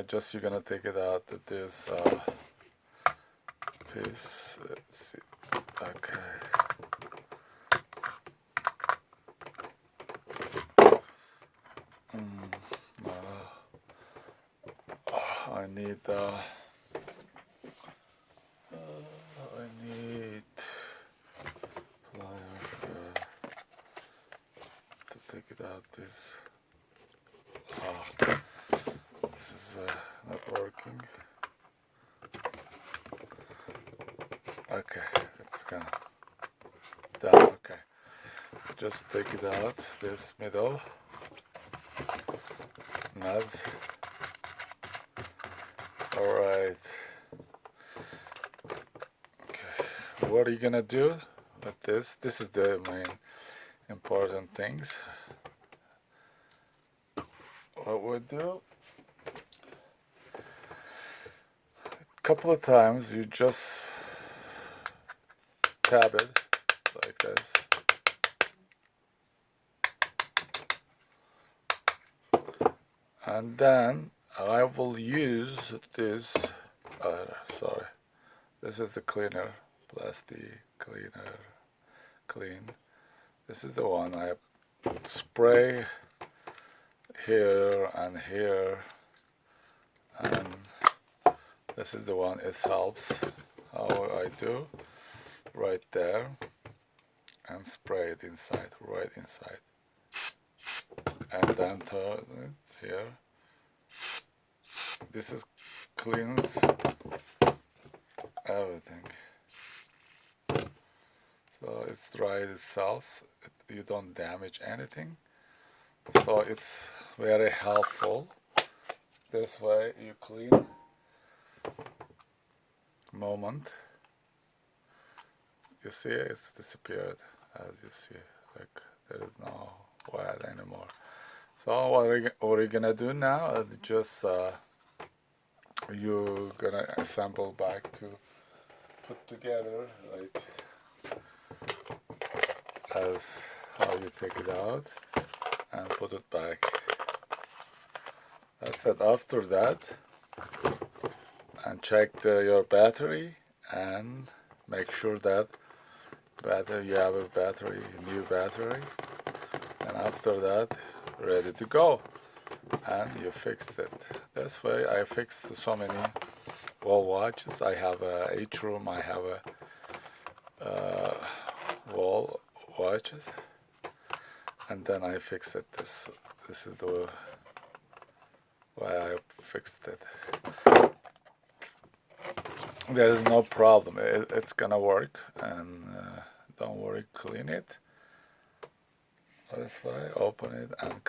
Just you're gonna take it out of this piece. Let's see. Okay. I need plier to take it out. This is not working. Okay, it's gonna done. Okay, just take it out. This middle nut. All right. Okay, what are you gonna do with this? This is the main important things. What we do, a couple of times you just tap it like this. And then I will use this, sorry, this is the cleaner, plastic cleaner, clean. This is the one I spray here and here, and this is the one it helps. How I do, right there, and spray it inside, right inside, and then turn it here. This is cleans everything. So it's dried itself. You don't damage anything. So it's very helpful. This way you clean moment. You see it's disappeared, as you see. Like there is no wet anymore. So what are you gonna do now? Just you're gonna assemble back to put together, right? As how you take it out and put it back. That's it. After that, and check your battery and make sure that you have a battery, new battery, and after that, ready to go. And you fixed it. This way I fixed so many wall watches. I have each room I have a wall watches, and then I fixed it. This is the way I fixed it. There is no problem. It's gonna work, and don't worry, clean it this way, open it and